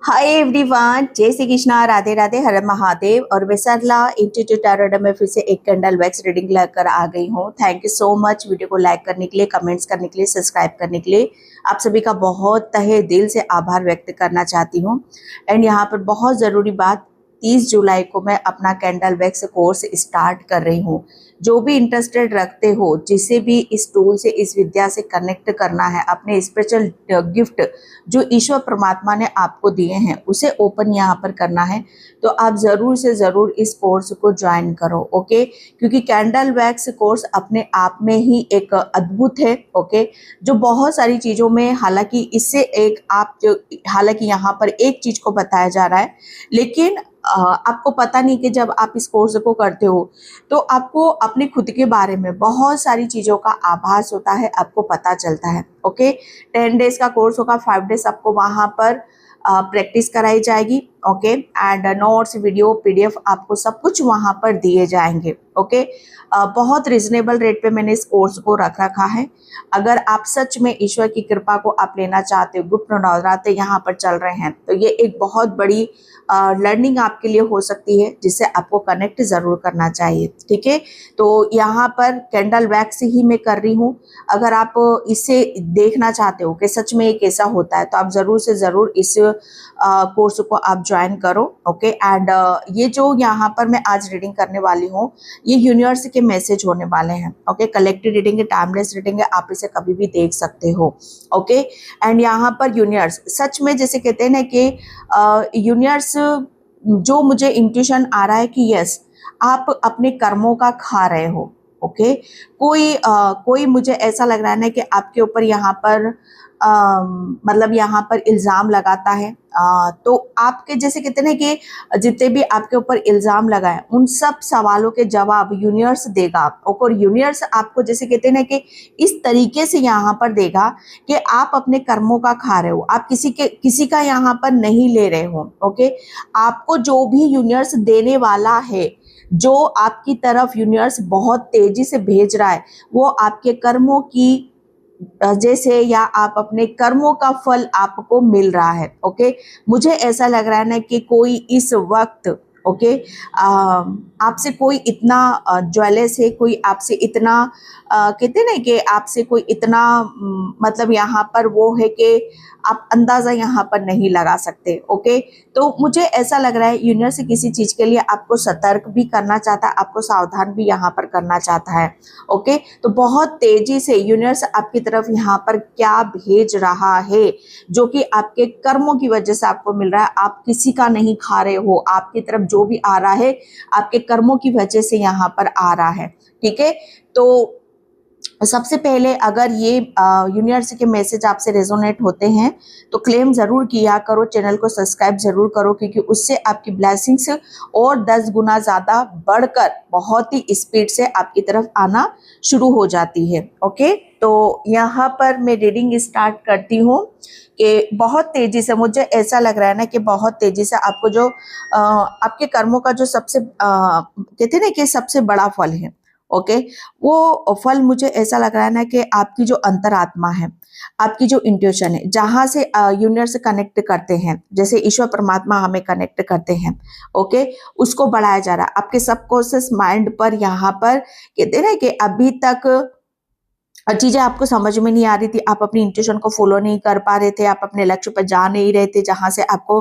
Hi everyone, जय श्री कृष्णा, राधे राधे, हर महादेव। और मैं सरला इंस्टीट्यूट टैरोट में फिर से एक कैंडल वैक्स रीडिंग लेकर आ गई हूँ। Thank you so much video को लाइक करने के लिए, कमेंट्स करने के लिए, सब्सक्राइब करने के लिए। आप सभी का बहुत तहे दिल से आभार व्यक्त करना चाहती हूँ। एंड यहाँ पर बहुत ज़रूरी बात, 30 जुलाई को मैं अपना कैंडल वैक्स कोर्स स्टार्ट कर रही हूँ। जो भी इंटरेस्टेड रखते हो, जिसे भी इस टूल से, इस विद्या से कनेक्ट करना है, अपने स्पेशल गिफ्ट जो ईश्वर परमात्मा ने आपको दिए हैं उसे ओपन यहाँ पर करना है, तो आप ज़रूर से ज़रूर इस कोर्स को ज्वाइन करो। ओके, क्योंकि कैंडल वैक्स कोर्स अपने आप में ही एक अद्भुत है। ओके, जो बहुत सारी चीज़ों में, हालांकि इससे एक आप जो, हालांकि यहाँ पर एक चीज़ को बताया जा रहा है, लेकिन आपको पता नहीं कि जब आप इस कोर्स को करते हो तो आपको अपने खुद के बारे में बहुत सारी चीज़ों का आभास होता है, आपको पता चलता है। ओके, 10 डेज का कोर्स होगा, 5 डेज आपको वहाँ पर प्रैक्टिस कराई जाएगी। Okay, and notes, video, PDF आपको सब कुछ वहाँ पर दिए जाएंगे। ओके, बहुत रिजनेबल रेट पे मैंने इस कोर्स को रख रखा है। अगर आप सच में ईश्वर की कृपा को आप लेना चाहते हो, गुप्त नवरात्र यहाँ पर चल रहे हैं, तो ये एक बहुत बड़ी लर्निंग आपके लिए हो सकती है, जिससे आपको कनेक्ट ज़रूर करना चाहिए। ठीक है, तो यहाँ पर कैंडल वैक्स ही मैं कर रही हूँ। अगर आप इसे देखना चाहते हो कि सच में ये कैसा होता है, तो आप ज़रूर से ज़रूर इस कोर्स को आप ज्वाइन करो। ओके, एंड ये जो यहाँ पर मैं आज रीडिंग करने वाली हूँ, ये यूनिवर्स के मैसेज होने वाले हैं। ओके, कलेक्टिव रीडिंग है, टाइमलेस रीडिंग है, आप इसे कभी भी देख सकते हो। ओके, एंड यहाँ पर यूनिवर्स सच में, जैसे कहते हैं ना कि यूनिवर्स, जो मुझे इंट्यूशन आ रहा है कि यस, आप अपने कर्मों का खा रहे हो। ओके, कोई मुझे ऐसा लग रहा है ना कि आपके ऊपर यहाँ पर मतलब यहाँ पर इल्ज़ाम लगाता है। तो आपके, जैसे कहते हैं ना कि जितने भी आपके ऊपर इल्ज़ाम लगाए, उन सब सवालों के जवाब यूनिवर्स देगा। और यूनिवर्स आपको, जैसे कहते हैं ना कि इस तरीके से यहाँ पर देगा कि आप अपने कर्मों का खा रहे हो, आप किसी का यहाँ पर नहीं ले रहे हो। ओके, आपको जो भी यूनिवर्स देने वाला है, जो आपकी तरफ यूनिवर्स बहुत तेजी से भेज रहा है, वो आपके कर्मों की जैसे, या आप अपने कर्मों का फल आपको मिल रहा है। ओके, मुझे ऐसा लग रहा है ना कि कोई इस वक्त, ओके, आपसे कोई इतना ज्वेलस है, कोई आपसे इतना कहते हैं ना कि आपसे कोई इतना मतलब यहाँ पर वो है कि आप अंदाज़ा यहाँ पर नहीं लगा सकते। ओके, तो मुझे ऐसा लग रहा है यूनिवर्स किसी चीज़ के लिए आपको सतर्क भी करना चाहता है, आपको सावधान भी यहाँ पर करना चाहता है। ओके, तो बहुत तेजी से यूनिवर्स आपकी तरफ यहाँ पर क्या भेज रहा है, जो कि आपके कर्मों की वजह से आपको मिल रहा है। आप किसी का नहीं खा रहे हो, आपकी तरफ जो भी आ रहा है आपके कर्मों की वजह से यहाँ पर आ रहा है। ठीक है, तो सबसे पहले, अगर ये यूनिवर्स के मैसेज आपसे रेजोनेट होते हैं तो क्लेम ज़रूर किया करो, चैनल को सब्सक्राइब ज़रूर करो, क्योंकि उससे आपकी ब्लेसिंग्स और 10 गुना ज़्यादा बढ़कर बहुत ही स्पीड से आपकी तरफ आना शुरू हो जाती है। ओके, तो यहाँ पर मैं रीडिंग स्टार्ट करती हूँ कि बहुत तेज़ी से, मुझे ऐसा लग रहा है ना कि बहुत तेज़ी से आपको जो आपके कर्मों का जो सबसे कहते हैं ना कि सबसे बड़ा फल है, ओके, वो फल मुझे ऐसा लग रहा है ना कि आपकी जो अंतरात्मा है, आपकी जो इंट्यूशन है, जहाँ से यूनिवर्स से कनेक्ट करते हैं, जैसे ईश्वर परमात्मा हमें कनेक्ट करते हैं, ओके, उसको बढ़ाया जा रहा है। आपके सबकॉन्शियस माइंड पर यहाँ पर कहते हैं ना कि अभी तक चीज़ें आपको समझ में नहीं आ रही थी, आप अपनी इंट्यूशन को फॉलो नहीं कर पा रहे थे, आप अपने लक्ष्य पर जा नहीं रहे थे, जहाँ से आपको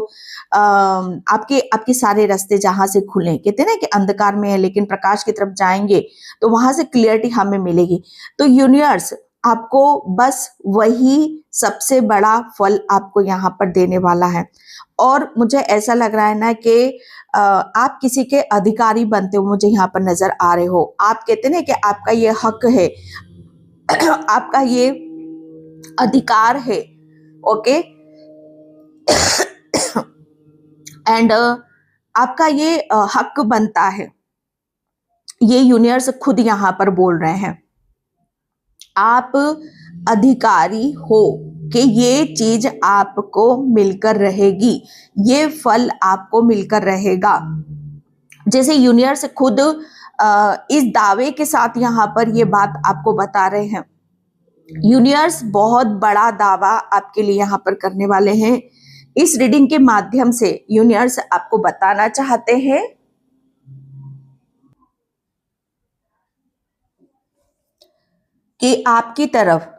आपके सारे रास्ते जहाँ से खुले, कहते हैं ना कि अंधकार में है लेकिन प्रकाश की तरफ जाएंगे तो वहां से क्लियरिटी हमें मिलेगी। तो यूनिवर्स आपको बस वही सबसे बड़ा फल आपको यहाँ पर देने वाला है। और मुझे ऐसा लग रहा है ना कि आप किसी के अधिकारी बनते हो, मुझे यहाँ पर नजर आ रहे हो। आप कहते हैं ना कि आपका ये हक है, आपका ये अधिकार है। ओके, एंड आपका ये हक बनता है, ये यूनिवर्स खुद यहाँ पर बोल रहे हैं। आप अधिकारी हो कि ये चीज आपको मिलकर रहेगी, ये फल आपको मिलकर रहेगा। जैसे यूनिवर्स खुद इस दावे के साथ यहाँ पर ये बात आपको बता रहे हैं। यूनिवर्स बहुत बड़ा दावा आपके लिए यहाँ पर करने वाले हैं इस रीडिंग के माध्यम से यूनिवर्स आपको बताना चाहते हैं कि आपकी तरफ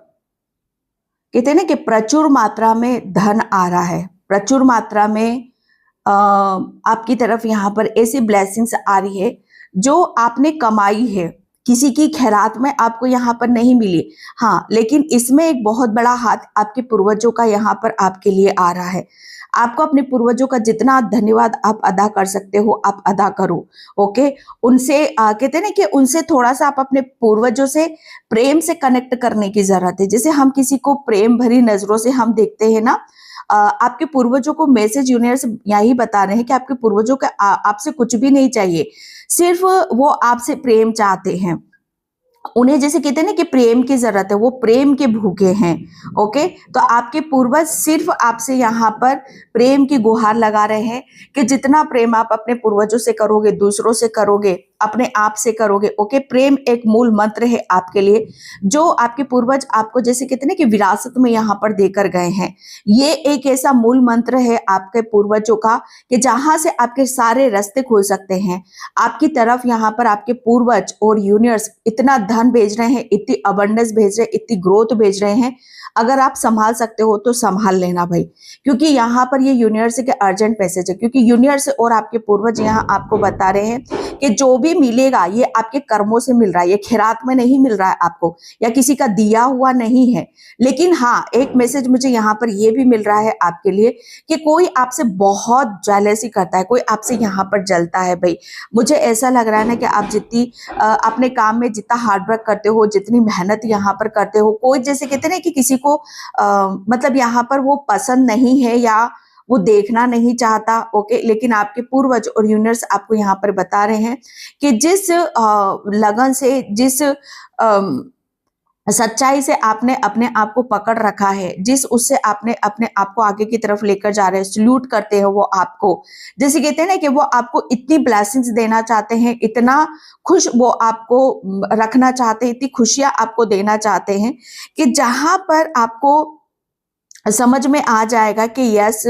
कहते हैं ना कि प्रचुर मात्रा में धन आ रहा है, प्रचुर मात्रा में आपकी तरफ यहाँ पर ऐसी ब्लेसिंग्स आ रही है जो आपने कमाई है, किसी की खैरात में आपको यहाँ पर नहीं मिली। हाँ, लेकिन इसमें एक बहुत बड़ा हाथ आपके पूर्वजों का यहाँ पर आपके लिए आ रहा है। आपको अपने पूर्वजों का जितना धन्यवाद आप अदा कर सकते हो आप अदा करो। ओके, उनसे कहते हैं ना कि उनसे थोड़ा सा आप अपने पूर्वजों से प्रेम से कनेक्ट करने की जरूरत है। जैसे हम किसी को प्रेम भरी नजरों से हम देखते हैं ना, आपके पूर्वजों को मैसेज यूनिवर्स यही बता रहे हैं कि आपके पूर्वजों का आपसे कुछ भी नहीं चाहिए, सिर्फ वो आपसे प्रेम चाहते हैं। उन्हें जैसे कहते हैं ना कि प्रेम की जरूरत है, वो प्रेम के भूखे हैं। ओके, तो आपके पूर्वज सिर्फ आपसे यहाँ पर प्रेम की गुहार लगा रहे हैं कि जितना प्रेम आप अपने पूर्वजों से करोगे, दूसरों से करोगे, अपने आप से करोगे। ओके, प्रेम एक मूल मंत्र है आपके लिए, जो आपके पूर्वज आपको जैसे कहते हैं ना कि विरासत में यहाँ पर देकर गए हैं। ये एक ऐसा मूल मंत्र है आपके पूर्वजों का कि जहां से आपके सारे रास्ते खुल सकते हैं। आपकी तरफ यहाँ पर आपके पूर्वज और यूनिवर्स इतना धन भेज रहे हैं, इतनी अबंडेंस भेज रहे हैं, इतनी ग्रोथ भेज रहे हैं। अगर आप संभाल सकते हो तो संभाल लेना भाई, क्योंकि यहाँ पर ये यूनिवर्स के अर्जेंट मैसेज है। क्योंकि यूनिवर्स और आपके पूर्वज यहाँ आपको बता रहे हैं कि जो भी मिलेगा ये आपके कर्मों से मिल रहा है, ये खैरात में नहीं मिल रहा है आपको, या किसी का दिया हुआ नहीं है। लेकिन हाँ, एक मैसेज मुझे यहाँ पर ये भी मिल रहा है आपके लिए कि कोई आपसे बहुत जेलसी करता है, कोई आपसे यहाँ पर जलता है भाई। मुझे ऐसा लग रहा है ना कि आप जितनी अपने काम में जितना हार्डवर्क करते हो, जितनी मेहनत यहाँ पर करते हो, कोई जैसे कहते हैं ना कि किसी को मतलब यहाँ पर वो पसंद नहीं है या वो देखना नहीं चाहता। ओके, लेकिन आपके पूर्वज और यूनिवर्स आपको यहाँ पर बता रहे हैं कि जिस लगन से, जिस सच्चाई से आपने अपने आप को पकड़ रखा है, जिस उससे आपने अपने आप को आगे की तरफ लेकर जा रहे हैं, सल्यूट करते हैं वो आपको। जैसे कहते हैं ना कि वो आपको इतनी ब्लेसिंग्स देना चाहते हैं, इतना खुश वो आपको रखना चाहते हैं, इतनी खुशियां आपको देना चाहते हैं कि जहां पर आपको समझ में आ जाएगा कि यस,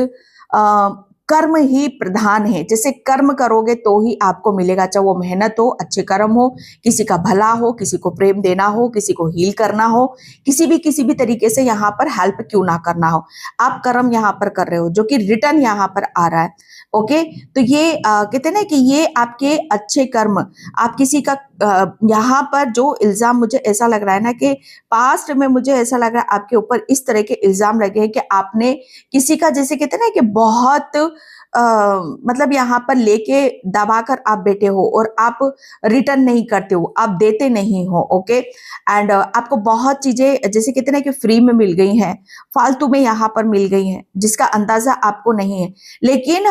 कर्म ही प्रधान है। जैसे कर्म करोगे तो ही आपको मिलेगा, चाहे वो मेहनत हो, अच्छे कर्म हो, किसी का भला हो, किसी को प्रेम देना हो, किसी को हील करना हो, किसी भी तरीके से यहाँ पर हेल्प क्यों ना करना हो, आप कर्म यहाँ पर कर रहे हो जो कि रिटर्न यहाँ पर आ रहा है। ओके, तो ये कहते हैं ना कि ये आपके अच्छे कर्म, आप किसी का यहाँ पर जो इल्जाम, मुझे ऐसा लग रहा है ना कि पास्ट में मुझे ऐसा लग रहा है आपके ऊपर इस तरह के इल्जाम लगे हैं कि आपने किसी का जैसे कहते हैं ना कि बहुत मतलब यहाँ पर लेके दबा कर आप बैठे हो और आप रिटर्न नहीं करते हो, आप देते नहीं हो। ओके, एंड आपको बहुत चीजें जैसे कहते हैं ना कि फ्री में मिल गई हैं, फालतू में यहाँ पर मिल गई हैं, जिसका अंदाजा आपको नहीं है। लेकिन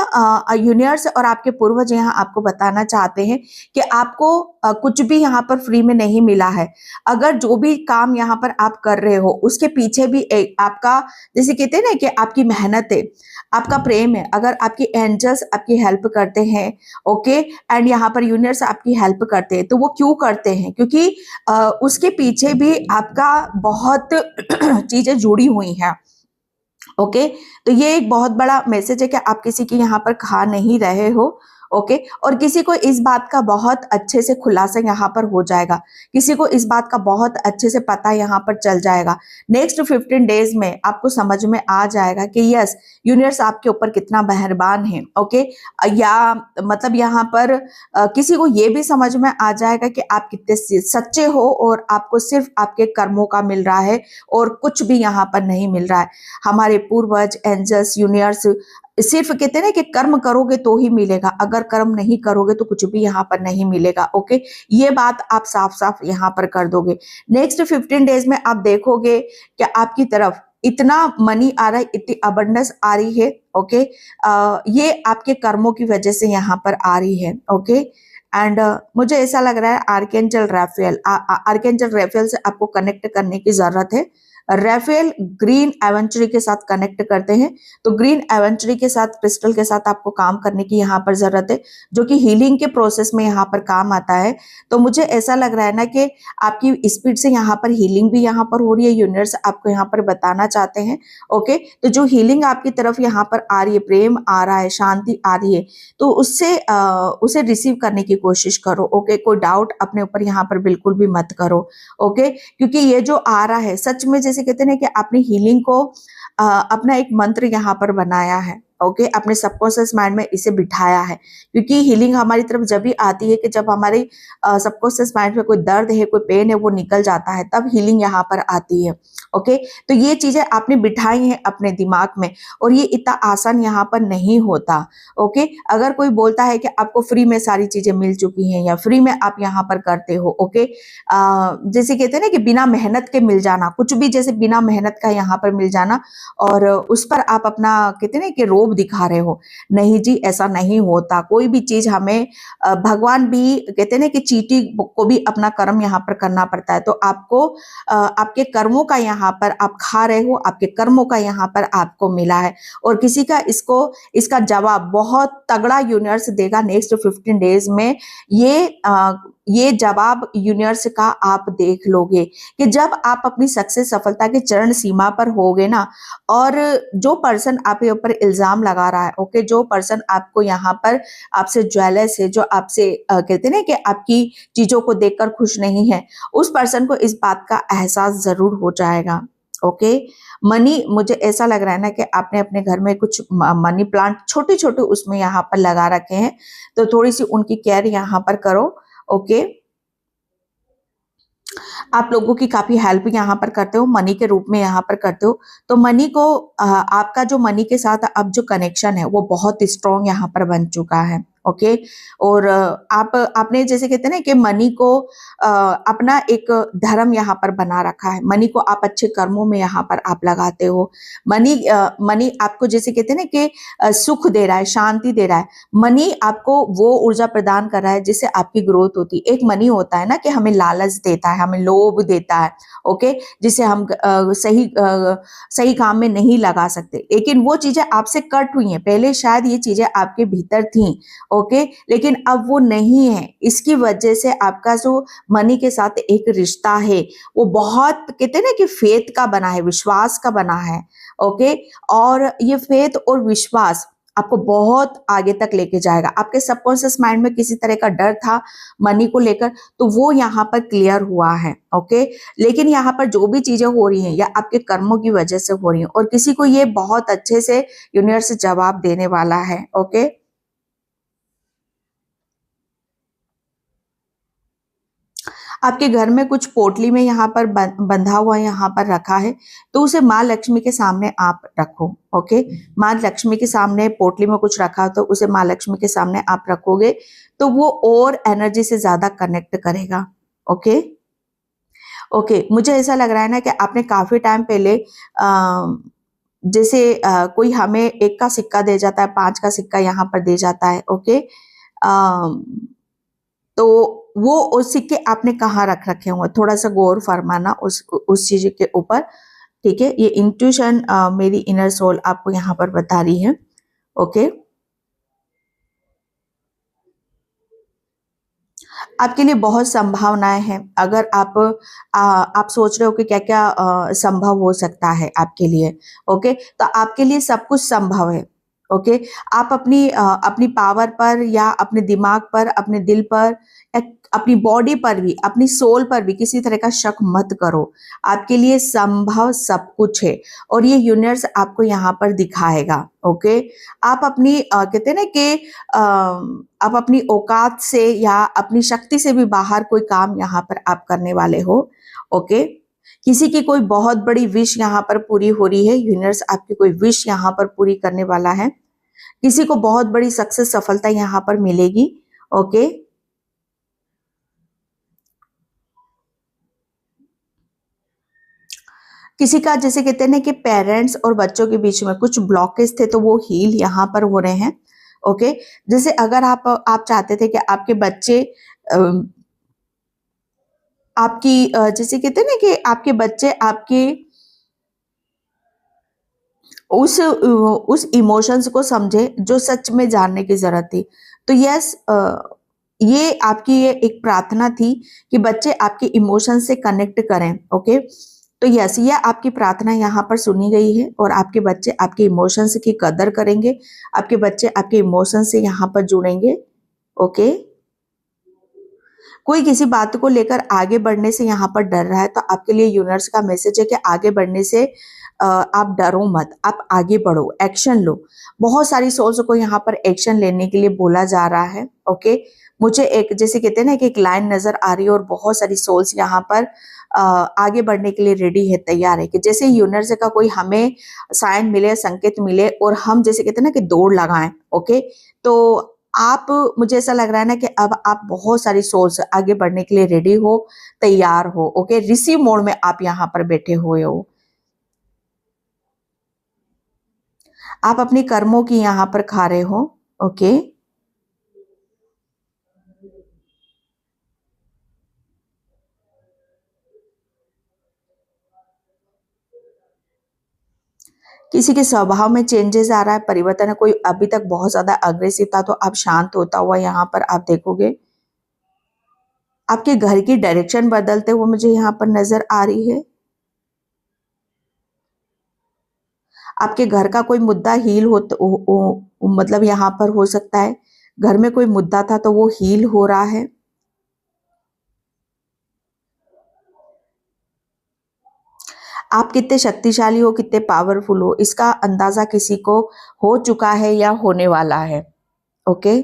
यूनिवर्स और आपके पूर्वज यहाँ आपको बताना चाहते हैं कि आपको कुछ भी यहाँ पर फ्री में नहीं मिला है। अगर जो भी काम यहाँ पर आप कर रहे हो उसके पीछे भी एक आपका जैसे कहते हैं ना कि आपकी मेहनत है, आपका प्रेम है। अगर आपकी एंजल्स आपकी हेल्प करते हैं, ओके, एंड यहाँ पर यूनिवर्स आपकी हेल्प करते हैं, तो वो क्यों करते हैं? क्योंकि उसके पीछे भी आपका बहुत चीजें जुड़ी हुई हैं। ओके, तो ये एक बहुत बड़ा मैसेज है कि आप किसी की यहाँ पर खा नहीं रहे हो। ओके, और किसी को इस बात का बहुत अच्छे से खुलासा यहाँ पर हो जाएगा, किसी को इस बात का बहुत अच्छे से पता यहाँ पर चल जाएगा। नेक्स्ट 15 डेज में आपको समझ में आ जाएगा कि यस, यूनिवर्स आपके ऊपर कितना मेहरबान है। ओके, या मतलब यहाँ पर किसी को ये भी समझ में आ जाएगा कि आप कितने सच्चे हो और आपको सिर्फ आपके कर्मों का मिल रहा है और कुछ भी यहाँ पर नहीं मिल रहा है। हमारे पूर्वज, एंजल्स, यूनिवर्स सिर्फ कहते हैं ना कि कर्म करोगे तो ही मिलेगा, अगर कर्म नहीं करोगे तो कुछ भी यहाँ पर नहीं मिलेगा। ओके, ये बात आप साफ साफ यहाँ पर कर दोगे। नेक्स्ट 15 डेज में आप देखोगे कि आपकी तरफ इतना मनी आ रहा है, इतनी अबंडेंस आ रही है। ओके, ये आपके कर्मों की वजह से यहाँ पर आ रही है। ओके, एंड मुझे ऐसा लग रहा है आर्कएंजल राफेल, आर्कएंजल राफेल से आपको कनेक्ट करने की जरूरत है। रेफेल ग्रीन एवेंचुरी के साथ कनेक्ट करते हैं। तो ग्रीन एवेंचुरी के साथ, क्रिस्टल के साथ आपको काम करने की यहाँ पर जरूरत है, जो कि हीलिंग के प्रोसेस में यहाँ पर काम आता है। तो मुझे ऐसा लग रहा है ना कि आपकी स्पीड से यहाँ पर हीलिंग भी यहाँ पर हो रही है, यूनिवर्स आपको यहाँ पर बताना चाहते हैं। ओके, तो जो हीलिंग आपकी तरफ यहाँ पर आ रही है, प्रेम आ रहा है, शांति आ रही है, तो उसे रिसीव करने की कोशिश करो। ओके, कोई डाउट अपने ऊपर यहाँ पर बिल्कुल भी मत करो। ओके, क्योंकि ये जो आ रहा है सच में, जैसे कहते हैं ना कि आपने हीलिंग को अपना एक मंत्र यहाँ पर बनाया है। ओके, अपने सबकॉन्शियस माइंड में इसे बिठाया है, क्योंकि हीलिंग हमारी तरफ जब भी आती है कि जब हमारे सबकॉन्शियस माइंड में कोई दर्द है, कोई पेन है, वो निकल जाता है, तब हीलिंग यहाँ पर आती है। ओके, तो ये चीजें आपने बिठाई हैं अपने दिमाग में, और ये इतना आसान यहाँ पर नहीं होता। ओके, अगर कोई बोलता है कि आपको फ्री में सारी चीजें मिल चुकी हैं या फ्री में आप यहाँ पर करते हो, ओके, जैसे कहते हैं ना कि बिना मेहनत के मिल जाना, कुछ भी जैसे बिना मेहनत का यहाँ पर मिल जाना, और उस पर आप अपना कहते हैं ना कि रोब दिखा रहे हो। नहीं जी, ऐसा नहीं होता। कोई भी चीज हमें भगवान भी कहते हैं ना कि चीटी को भी अपना कर्म यहाँ पर करना पड़ता है। तो आपको आपके कर्मों का यहाँ पर आप खा रहे हो, आपके कर्मों का यहाँ पर आपको मिला है, और किसी का इसका जवाब बहुत तगड़ा यूनिवर्स देगा नेक्स्ट 15 डेज में। ये जवाब यूनिवर्स का आप देख लोगे कि जब आप अपनी सक्सेस, सफलता के चरण सीमा पर होगे ना, और जो पर्सन आपके ऊपर इल्जाम लगा रहा है, ओके, जो पर्सन आपको यहाँ पर आपसे ज्वेलस है, जो आपसे कहते हैं ना कि आपकी चीजों को देखकर खुश नहीं है, उस पर्सन को इस बात का एहसास जरूर हो जाएगा। ओके, मनी, मुझे ऐसा लग रहा है ना कि आपने अपने घर में कुछ मनी प्लांट छोटे छोटे उसमें यहाँ पर लगा रखे हैं, तो थोड़ी सी उनकी केयर यहाँ पर करो। ओके, आप लोगों की काफी हेल्प यहाँ पर करते हो, मनी के रूप में यहाँ पर करते हो। तो मनी को आपका जो मनी के साथ अब जो कनेक्शन है वो बहुत स्ट्रॉन्ग यहाँ पर बन चुका है। ओके, और आपने जैसे कहते हैं ना कि मनी को अपना एक धर्म यहाँ पर बना रखा है। मनी को आप अच्छे कर्मों में यहाँ पर आप लगाते हो। मनी आपको जैसे कहते हैं ना कि सुख दे रहा है, शांति दे रहा है। मनी आपको वो ऊर्जा प्रदान कर रहा है जिससे आपकी ग्रोथ होती है। एक मनी होता है ना कि हमें लालच देता है, हमें लोभ देता है, ओके, जिसे हम सही काम में नहीं लगा सकते, लेकिन वो चीजें आपसे कट हुई हैं। पहले शायद ये चीजें आपके भीतर थी, ओके, लेकिन अब वो नहीं है। इसकी वजह से आपका जो मनी के साथ एक रिश्ता है वो बहुत कहते हैं ना कि फेथ का बना है, विश्वास का बना है। ओके, और ये फेथ और विश्वास आपको बहुत आगे तक लेके जाएगा। आपके सबकॉन्शियस माइंड में किसी तरह का डर था मनी को लेकर, तो वो यहाँ पर क्लियर हुआ है। ओके, लेकिन यहाँ पर जो भी चीजें हो रही हैं या आपके कर्मों की वजह से हो रही हैं, और किसी को ये बहुत अच्छे से यूनिवर्स जवाब देने वाला है। ओके, आपके घर में कुछ पोटली में यहाँ पर बंधा हुआ यहाँ पर रखा है, तो उसे माँ लक्ष्मी के सामने आप रखो। ओके, माँ लक्ष्मी के सामने पोटली में कुछ रखा तो उसे माँ लक्ष्मी के सामने आप रखोगे, तो वो और एनर्जी से ज्यादा कनेक्ट करेगा। ओके, ओके, मुझे ऐसा लग रहा है ना कि आपने काफी टाइम पहले जैसे कोई हमें 1 का सिक्का दे जाता है, 5 का सिक्का यहाँ पर दे जाता है। ओके, तो वो उस सिक्के आपने कहाँ रख रखे होंगे, थोड़ा सा गौर फरमाना उस चीज के ऊपर। ठीक है, ये इंट्यूशन मेरी इनर सोल आपको यहाँ पर बता रही है। ओके, आपके लिए बहुत संभावनाएं हैं। अगर आप सोच रहे हो कि क्या क्या संभव हो सकता है आपके लिए, ओके, तो आपके लिए सब कुछ संभव है। ओके, आप अपनी पावर पर या अपने दिमाग पर, अपने दिल पर या अपनी बॉडी पर भी, अपनी सोल पर भी किसी तरह का शक मत करो। आपके लिए संभव सब कुछ है, और ये यूनिवर्स आपको यहाँ पर दिखाएगा। ओके, आप अपनी कहते हैं ना कि आप अपनी औकात से या अपनी शक्ति से भी बाहर कोई काम यहाँ पर आप करने वाले हो। ओके, किसी की कोई बहुत बड़ी विश यहाँ पर पूरी हो रही है, यूनिवर्स आपकी कोई विश यहाँ पर पूरी करने वाला है। किसी को बहुत बड़ी सक्सेस, सफलता यहाँ पर मिलेगी। ओके, किसी का जैसे कहते हैं ना कि पेरेंट्स और बच्चों के बीच में कुछ ब्लॉकेज थे, तो वो हील यहाँ पर हो रहे हैं। ओके, जैसे अगर आप चाहते थे कि आपके बच्चे आपकी जैसे कहते हैं ना कि आपके बच्चे आपके उस इमोशंस को समझे जो सच में जानने की जरूरत थी। तो यस, ये आपकी ये एक प्रार्थना थी कि बच्चे आपके इमोशन से कनेक्ट करें। ओके, तो यस, ये आपकी प्रार्थना यहाँ पर सुनी गई है और आपके बच्चे आपके इमोशंस की कदर करेंगे, आपके बच्चे आपके इमोशन से यहाँ पर जुड़ेंगे। ओके, कोई किसी बात को लेकर आगे बढ़ने से यहाँ पर डर रहा है तो आपके लिए यूनिवर्स का मैसेज है कि आगे बढ़ने से आप डरो मत, आप आगे बढ़ो, एक्शन लो। बहुत सारी सोल्स को यहाँ पर एक्शन लेने के लिए बोला जा रहा है। ओके, मुझे एक, जैसे कहते हैं ना कि एक लाइन नजर आ रही है और बहुत सारी सोल्स यहाँ पर आगे बढ़ने के लिए रेडी है, तैयार है कि जैसे यूनिवर्स का कोई हमें साइन मिले, संकेत मिले और हम जैसे कहते हैं ना कि दौड़ लगाएं। ओके, तो आप, मुझे ऐसा लग रहा है ना कि अब आप बहुत सारी सोल्स आगे बढ़ने के लिए रेडी हो, तैयार हो। ओके, रिसीव मोड में आप यहाँ पर बैठे हुए हो। आप अपनी कर्मों की यहाँ पर खा रहे हो। ओके, किसी के स्वभाव में चेंजेस आ रहा है, परिवर्तन है। कोई अभी तक बहुत ज्यादा अग्रेसिव था तो अब शांत होता हुआ यहाँ पर आप देखोगे। आपके घर की डायरेक्शन बदलते हुए मुझे यहाँ पर नजर आ रही है। आपके घर का कोई मुद्दा हील मतलब यहाँ पर हो सकता है घर में कोई मुद्दा था तो वो हील हो रहा है। आप कितने शक्तिशाली हो, कितने पावरफुल हो, इसका अंदाजा किसी को हो चुका है या होने वाला है। ओके,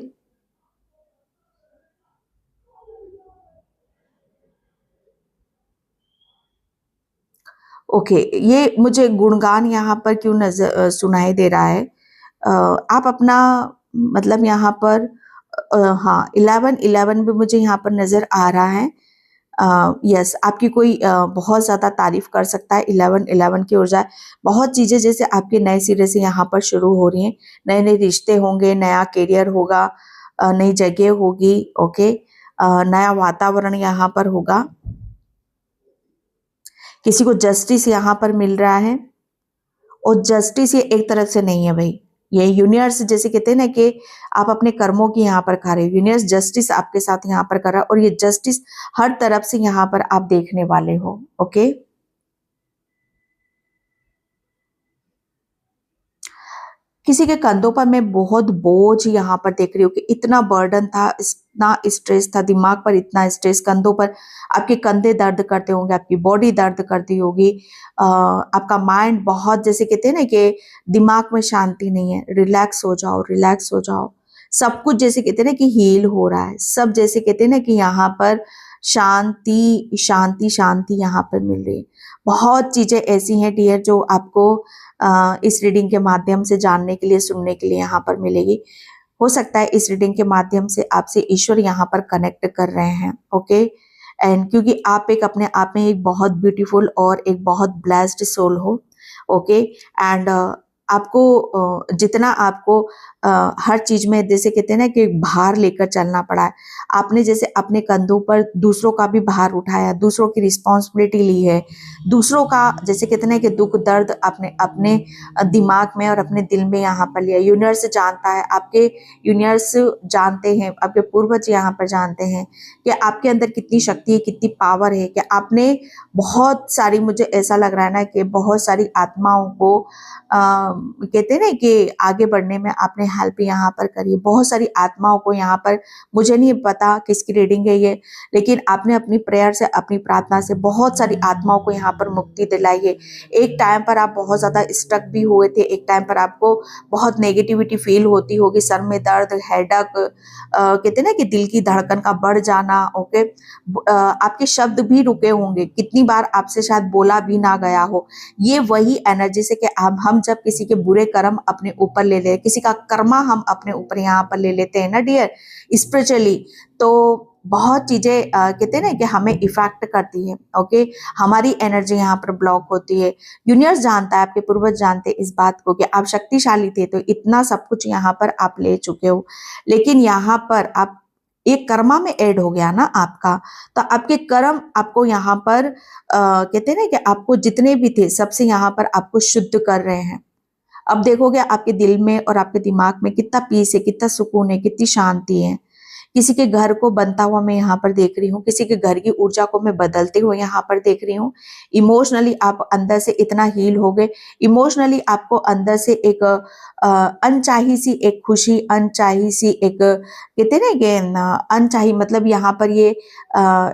ओके, ये मुझे गुणगान यहाँ पर क्यों नजर सुनाई दे रहा है। आप अपना, मतलब यहाँ पर हाँ, 11-11 भी मुझे यहाँ पर नजर आ रहा है। यस, आपकी कोई बहुत ज्यादा तारीफ कर सकता है। 11-11 की ऊर्जा, बहुत चीजें जैसे आपके नए सिरे से यहाँ पर शुरू हो रही हैं। नए नए रिश्ते होंगे, नया करियर होगा, नई जगह होगी। ओके, नया वातावरण यहाँ पर होगा। किसी को जस्टिस यहाँ पर मिल रहा है और जस्टिस ये एक तरफ से नहीं है भाई, ये यूनिवर्स, जैसे कहते हैं ना कि आप अपने कर्मों की यहाँ पर खा रहे हो, यूनिवर्स जस्टिस आपके साथ यहाँ पर कर रहा है और ये जस्टिस हर तरफ से यहाँ पर आप देखने वाले हो। ओके, किसी के कंधों पर मैं बहुत बोझ यहाँ पर देख रही हूँ कि इतना बर्डन था, इतना स्ट्रेस था, दिमाग पर इतना स्ट्रेस, कंधों पर आपके कंधे दर्द करते होंगे, आपकी बॉडी दर्द करती होगी, आपका माइंड बहुत, जैसे कहते हैं ना कि दिमाग में शांति नहीं है। रिलैक्स हो जाओ, रिलैक्स हो जाओ। सब कुछ जैसे कहते हैं ना कि हील हो रहा है, सब जैसे कहते हैं ना कि यहाँ पर शांति शांति शांति यहाँ पर मिल रही है। बहुत चीजें ऐसी हैं डियर जो आपको इस रीडिंग के माध्यम से जानने के लिए, सुनने के लिए यहाँ पर मिलेगी। हो सकता है इस रीडिंग के माध्यम से आपसे ईश्वर यहाँ पर कनेक्ट कर रहे हैं। ओके, एंड क्योंकि आप एक अपने आप में एक बहुत ब्यूटीफुल और एक बहुत ब्लेस्ड सोल हो। ओके, एंड आपको जितना आपको हर चीज में जैसे कहते हैं ना कि भार लेकर चलना पड़ा है, आपने जैसे अपने कंधों पर दूसरों का भी भार उठाया, दूसरों की रिस्पॉन्सिबिलिटी ली है, दूसरों का जैसे कहते हैं ना कि दुख दर्द आपने अपने दिमाग में और अपने दिल में यहाँ पर लिया। यूनिवर्स जानता है, आपके यूनिवर्स जानते हैं, आपके पूर्वज यहाँ पर जानते हैं कि आपके अंदर कितनी शक्ति है, कितनी पावर है, कि आपने बहुत सारी, मुझे ऐसा लग रहा है ना कि बहुत सारी आत्माओं को कहते हैं ना कि आगे बढ़ने में आपने हेल्प यहाँ पर करी है। बहुत सारी आत्माओं को यहाँ पर, मुझे नहीं पता किसकी रीडिंग है ये, लेकिन आपने अपनी प्रेयर से, अपनी प्रार्थना से बहुत सारी आत्माओं को यहाँ पर मुक्ति दिलाई है। एक टाइम पर आप बहुत ज्यादा स्टक भी हुए थे, एक टाइम पर आपको बहुत नेगेटिविटी फील होती होगी, सर में दर्द, हेडक, कहते हैं ना कि दिल की धड़कन का बढ़ जाना। ओके, आपके शब्द भी रुके होंगे, कितनी बार आपसे शायद बोला भी ना गया हो। ये वही एनर्जी से कि हम जब किसी के बुरे कर्म अपने ऊपर ले ले, किसी का कर्मा हम अपने ऊपर यहाँ पर ले लेते हैं ना डियर, स्पिरिचुअली, तो बहुत चीजें कहते हैं ना कि हमें इफेक्ट करती है। ओके, हमारी एनर्जी यहाँ पर ब्लॉक होती है। यूनिवर्स जानता है, आपके पूर्वज जानते हैं इस बात को कि आप शक्तिशाली थे तो इतना सब कुछ यहाँ पर आप ले चुके हो, लेकिन यहाँ पर आप एक कर्मा में ऐड हो गया ना आपका, तो आपके कर्म आपको यहाँ पर कहते हैं ना कि आपको जितने भी थे सबसे यहाँ पर आपको शुद्ध कर रहे हैं। अब देखोगे आपके दिल में और आपके दिमाग में कितना पीस है, कितना सुकून है, कितनी शांति है। किसी के घर को बनता हुआ मैं यहाँ पर देख रही हूँ, किसी के घर की ऊर्जा को मैं बदलते हुए यहाँ पर देख रही हूँ। इमोशनली आप अंदर से इतना हील हो गए, इमोशनली आपको अंदर से एक अनचाही सी एक खुशी, अनचाही सी एक कहते हैं ना कि अनचाही मतलब यहाँ पर ये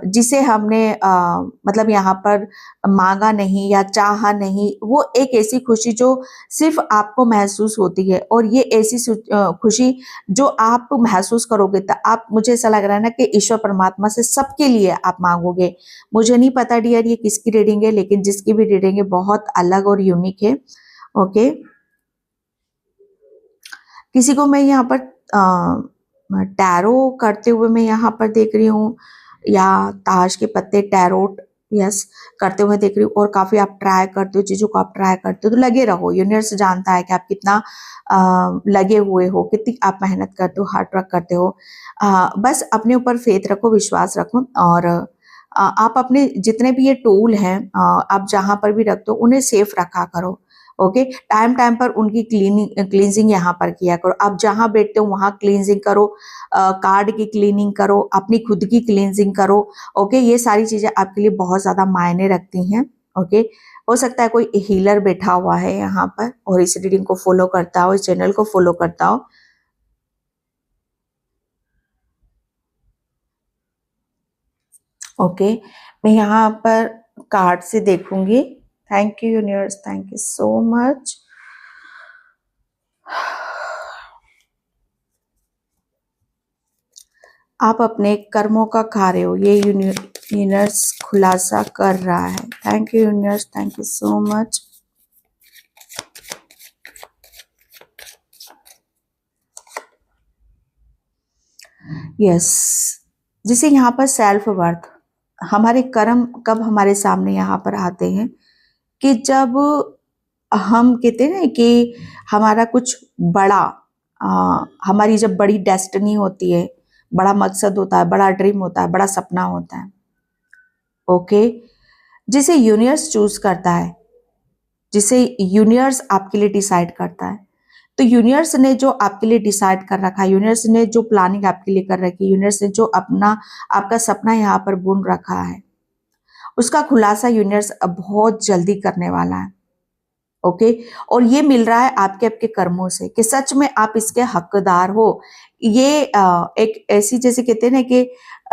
जिसे हमने मतलब यहाँ पर मांगा नहीं या चाहा नहीं, वो एक ऐसी खुशी जो सिर्फ आपको महसूस होती है। और ये ऐसी खुशी जो आप महसूस करोगे तो आप, मुझे ऐसा लग रहा है ना कि ईश्वर परमात्मा से सबके लिए आप मांगोगे। मुझे नहीं पता डियर ये किसकी रीडिंग है, लेकिन जिसकी भी रीडिंग है बहुत अलग और यूनिक है। ओके, किसी को मैं यहाँ पर टैरो करते हुए मैं यहाँ पर देख रही हूँ, या ताश के पत्ते टैरोट यस करते हुए देख रही हूँ। और काफी आप ट्राई करते हो, चीजों को आप ट्राई करते हो, तो लगे रहो। यूनिवर्स जानता है कि आप कितना लगे हुए हो, कितनी आप मेहनत करते हो, हार्ड वर्क करते हो। बस अपने ऊपर फेथ रखो, विश्वास रखो, और आप अपने जितने भी ये टूल हैं आप जहां पर भी रखते हो उन्हें सेफ रखा करो। ओके, टाइम टाइम पर उनकी क्लींजिंग यहाँ पर किया करो। आप जहां बैठते हो वहां क्लींजिंग करो, कार्ड की क्लीनिंग करो, अपनी खुद की क्लींजिंग करो। ओके, ये सारी चीजें आपके लिए बहुत ज्यादा मायने रखती हैं। ओके, हो सकता है कोई हीलर बैठा हुआ है यहाँ पर और इस रीडिंग को फॉलो करता हो, इस चैनल को फॉलो करता हो। ओके, मैं यहाँ पर कार्ड से देखूंगी। Thank you universe, thank you so much. आप अपने कर्मों का खा रहे हो, ये यूनिवर्स खुलासा कर रहा है। Thank you universe, thank you so much. Yes, जिसे यहाँ पर सेल्फ वर्थ, हमारे कर्म कब हमारे सामने यहाँ पर आते हैं कि जब हम कहते हैं ना कि हमारा कुछ बड़ा हमारी जब बड़ी डेस्टिनी होती है, बड़ा मकसद होता है, बड़ा ड्रीम होता है, बड़ा सपना होता है। ओके, जिसे यूनिवर्स चूज करता है, जिसे यूनिवर्स आपके लिए डिसाइड करता है, तो यूनिवर्स ने जो आपके लिए डिसाइड कर रखा है, यूनिवर्स ने जो प्लानिंग आपके लिए कर रखी है, यूनिवर्स ने जो अपना आपका सपना यहाँ पर बुन रखा है, उसका खुलासा यूनिवर्स अब बहुत जल्दी करने वाला है। ओके, और ये मिल रहा है आपके आपके कर्मों से कि सच में आप इसके हकदार हो। ये एक ऐसी, जैसे कहते हैं ना कि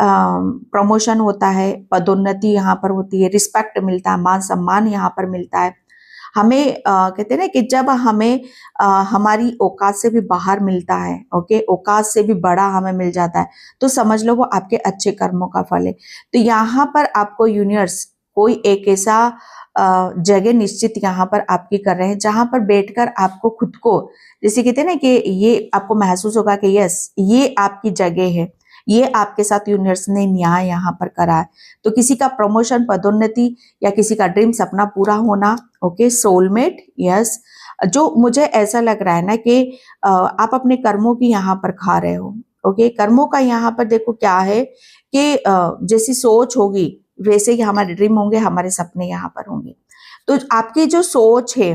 प्रमोशन होता है, पदोन्नति यहाँ पर होती है, रिस्पेक्ट मिलता है, मान सम्मान यहाँ पर मिलता है हमें। कहते हैं ना कि जब हमें हमारी औकात से भी बाहर मिलता है, ओके, औकात से भी बड़ा हमें मिल जाता है, तो समझ लो वो आपके अच्छे कर्मों का फल है। तो यहाँ पर आपको यूनिवर्स कोई एक ऐसा जगह निश्चित यहाँ पर आपकी कर रहे हैं जहां पर बैठकर आपको खुद को, जैसे कहते हैं ना कि ये आपको महसूस होगा कि यस ये आपकी जगह है, ये आपके साथ यूनिवर्स ने न्याय यहाँ पर करा है। तो किसी का प्रमोशन, पदोन्नति, या किसी का ड्रीम सपना पूरा होना, ओके, सोलमेट, यस, जो मुझे ऐसा लग रहा है ना कि आप अपने कर्मों की यहाँ पर खा रहे हो। ओके, कर्मों का यहाँ पर देखो क्या है कि जैसी सोच होगी वैसे ही हमारे ड्रीम होंगे, हमारे सपने यहाँ पर होंगे। तो आपकी जो सोच है,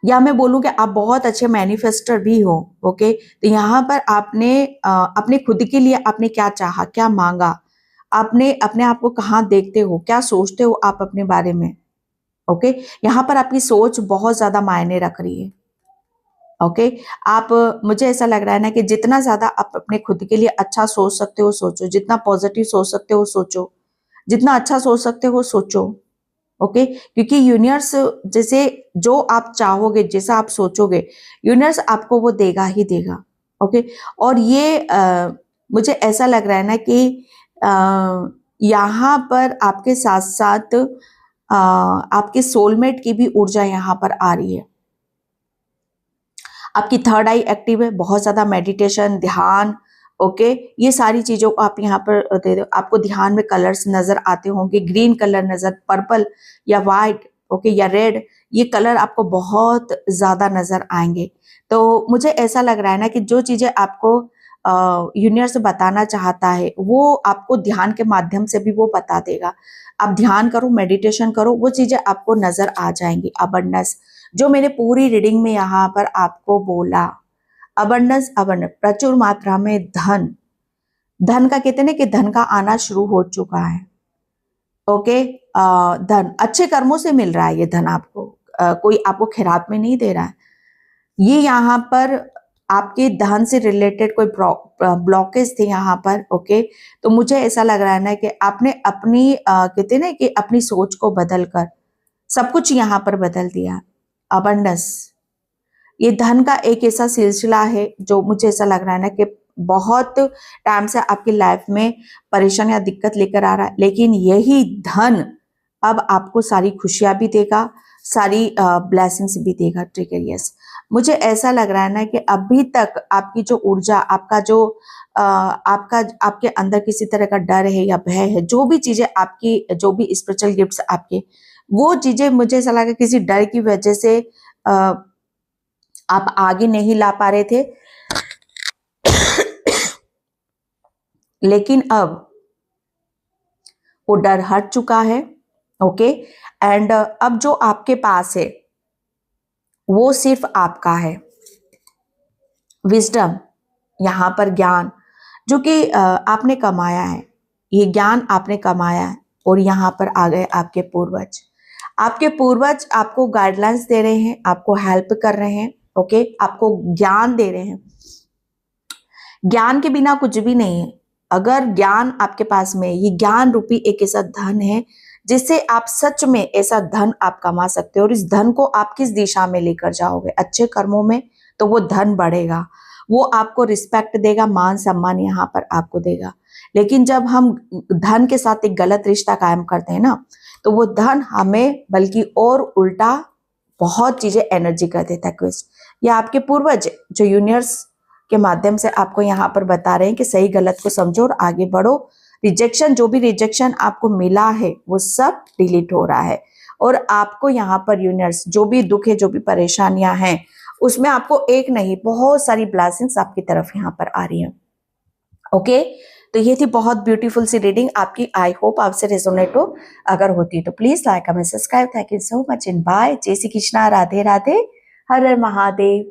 या मैं बोलूं कि आप बहुत अच्छे मैनिफेस्टर भी हो। ओके, तो यहाँ पर आपने अपने खुद के लिए आपने क्या चाहा, क्या मांगा, आपने अपने आप को कहाँ देखते हो, क्या सोचते हो आप अपने बारे में। ओके, यहाँ पर आपकी सोच बहुत ज्यादा मायने रख रही है। ओके, आप, मुझे ऐसा लग रहा है ना कि जितना ज्यादा आप अपने खुद के लिए अच्छा सोच सकते हो सोचो, जितना पॉजिटिव सोच सकते हो सोचो, जितना अच्छा सोच सकते हो सोचो। ओके, क्योंकि यूनिवर्स जैसे जो आप चाहोगे, जैसा आप सोचोगे, यूनिवर्स आपको वो देगा ही देगा। ओके, और ये मुझे ऐसा लग रहा है ना कि यहाँ पर आपके साथ साथ आपके सोलमेट की भी ऊर्जा यहाँ पर आ रही है। आपकी थर्ड आई एक्टिव है, बहुत ज्यादा मेडिटेशन, ध्यान, ओके, ये सारी चीजों को आप यहाँ पर दे दो। आपको ध्यान में कलर्स नजर आते होंगे, ग्रीन कलर नजर, पर्पल या व्हाइट, ओके, या रेड, ये कलर आपको बहुत ज्यादा नजर आएंगे। तो मुझे ऐसा लग रहा है ना कि जो चीजें आपको यूनिवर्स बताना चाहता है वो आपको ध्यान के माध्यम से भी वो बता देगा। आप ध्यान करो, मेडिटेशन करो, वो चीजें आपको नजर आ जाएंगी। अबंडेंस, जो मैंने पूरी रीडिंग में यहाँ पर आपको बोला, अबंडेंस, अबंडेंस, प्रचुर मात्रा में धन, धन का कहते हैं ना कि धन का आना शुरू हो चुका है। ओके, धन अच्छे कर्मों से मिल रहा है, ये धन आपको कोई आपको खैरात में नहीं दे रहा है। ये यहाँ पर आपके धन से रिलेटेड कोई ब्लॉकेज थे यहाँ पर। ओके, तो मुझे ऐसा लग रहा है ना कि आपने अपनी कहते हैं ना कि अपनी सोच को बदल कर सब कुछ यहाँ पर बदल दिया। अबंडेंस, ये धन का एक ऐसा सिलसिला है जो मुझे ऐसा लग रहा है ना कि बहुत टाइम से आपकी लाइफ में परेशानी या दिक्कत लेकर आ रहा है, लेकिन यही धन अब आपको सारी खुशियां भी देगा, सारी ब्लेसिंग्स भी देगा। ट्रिगरियस, मुझे ऐसा लग रहा है ना कि अभी तक आपकी जो ऊर्जा, आपका जो आपके अंदर किसी तरह का डर है या भय है, जो भी चीजें आपकी, जो भी स्पिरिचुअल गिफ्ट्स आपके, वो चीजें मुझे ऐसा लगा किसी डर की वजह से आप आगे नहीं ला पा रहे थे, लेकिन अब वो डर हट चुका है। ओके, एंड अब जो आपके पास है वो सिर्फ आपका है। विजडम, यहाँ पर ज्ञान जो कि आपने कमाया है, ये ज्ञान आपने कमाया है, और यहाँ पर आ गए आपके पूर्वज। आपके पूर्वज आपको गाइडलाइंस दे रहे हैं, आपको हेल्प कर रहे हैं। ओके, आपको ज्ञान दे रहे हैं। ज्ञान के बिना कुछ भी नहीं है। अगर ज्ञान आपके पास में, ये ज्ञान रूपी एक ऐसा धन है जिससे आप सच में ऐसा धन आप कमा सकते हो, और इस धन को आप किस दिशा में लेकर जाओगे, अच्छे कर्मों में, तो वो धन बढ़ेगा, वो आपको रिस्पेक्ट देगा, मान सम्मान यहाँ पर आपको देगा। लेकिन जब हम धन के साथ एक गलत रिश्ता कायम करते हैं ना, तो वो धन हमें बल्कि और उल्टा बहुत चीजें एनर्जी कर देता है। क्विस्ट, या आपके पूर्वज जो यूनिवर्स के माध्यम से आपको यहाँ पर बता रहे हैं कि सही गलत को समझो और आगे बढ़ो। रिजेक्शन, जो भी रिजेक्शन आपको मिला है वो सब डिलीट हो रहा है, और आपको यहाँ पर यूनिवर्स जो भी दुख है, जो भी परेशानियां हैं, उसमें आपको एक नहीं बहुत सारी ब्लेसिंग्स आपकी तरफ यहाँ पर आ रही है। ओके, तो ये थी बहुत ब्यूटीफुल सी रीडिंग आपकी। आई होप आपसे रेजोनेट हो। अगर होती तो please like, comment, subscribe. Thank you so much and bye. जय श्री कृष्णा, राधे राधे, हर हर महादेव।